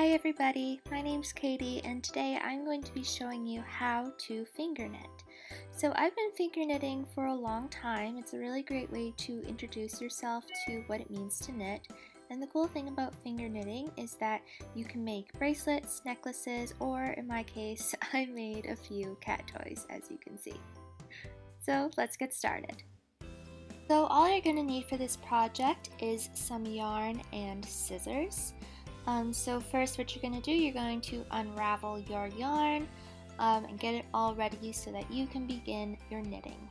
Hi everybody, my name's Katie and today I'm going to be showing you how to finger knit. So I've been finger knitting for a long time. It's a really great way to introduce yourself to what it means to knit. And the cool thing about finger knitting is that you can make bracelets, necklaces, or in my case, I made a few cat toys as you can see. So let's get started. So all you're going to need for this project is some yarn and scissors. So first what you're going to do, you're going to unravel your yarn and get it all ready so that you can begin your knitting.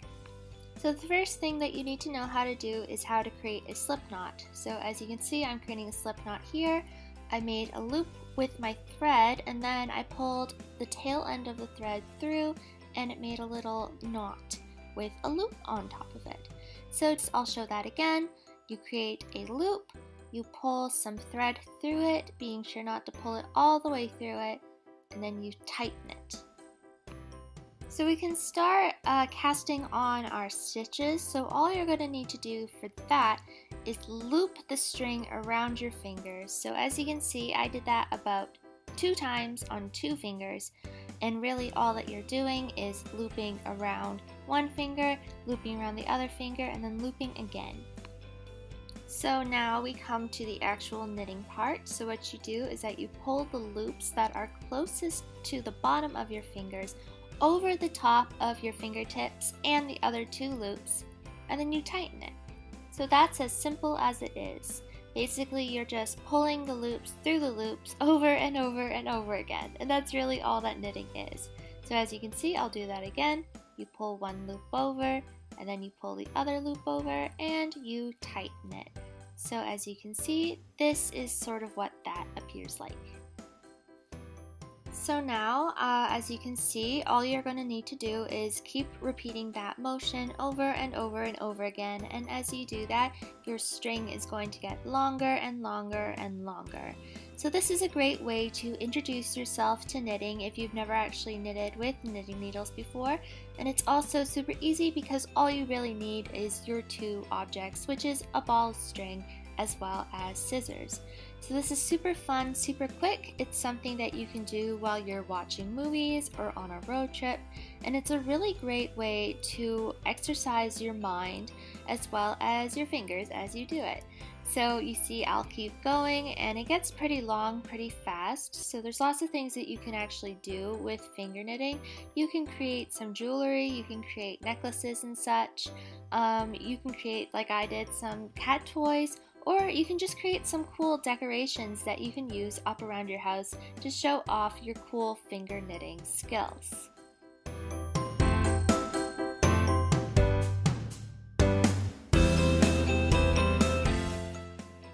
So the first thing that you need to know how to do is how to create a slip knot. So as you can see, I'm creating a slip knot here. I made a loop with my thread and then I pulled the tail end of the thread through and it made a little knot with a loop on top of it. So I'll show that again. You create a loop. You pull some thread through it, being sure not to pull it all the way through it, and then you tighten it. So we can start casting on our stitches. So all you're going to need to do for that is loop the string around your fingers. So as you can see, I did that about 2 times on 2 fingers, and really all that you're doing is looping around one finger, looping around the other finger, and then looping again. So now we come to the actual knitting part. So what you do is that you pull the loops that are closest to the bottom of your fingers over the top of your fingertips and the other 2 loops, and then you tighten it. So that's as simple as it is. Basically you're just pulling the loops through the loops over and over and over again, and that's really all that knitting is. So as you can see, I'll do that again. You pull one loop over, and then you pull the other loop over and you tighten it. So as you can see, this is sort of what that appears like. So now, as you can see, all you're going to need to do is keep repeating that motion over and over and over again, and as you do that, your string is going to get longer and longer and longer. So this is a great way to introduce yourself to knitting if you've never actually knitted with knitting needles before, and it's also super easy because all you really need is your 2 objects, which is a ball of string as well as scissors. So this is super fun, super quick. It's something that you can do while you're watching movies or on a road trip, and it's a really great way to exercise your mind as well as your fingers as you do it. So you see, I'll keep going and it gets pretty long pretty fast. So there's lots of things that you can actually do with finger knitting. You can create some jewelry, you can create necklaces and such. You can create, like I did, some cat toys, or you can just create some cool decorations that you can use up around your house to show off your cool finger knitting skills.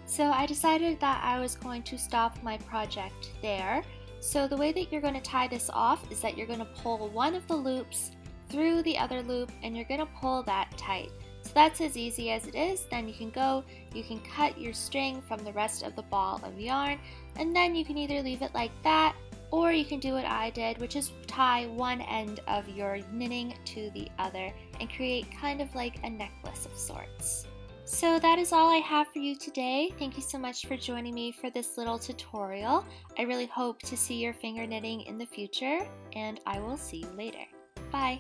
So I decided that I was going to stop my project there. So the way that you're going to tie this off is that you're going to pull one of the loops through the other loop and you're going to pull that tight. So that's as easy as it is. Then you can cut your string from the rest of the ball of yarn, and then you can either leave it like that, or you can do what I did, which is tie one end of your knitting to the other and create kind of like a necklace of sorts. So that is all I have for you today. Thank you so much for joining me for this little tutorial. I really hope to see your finger knitting in the future, and I will see you later. Bye!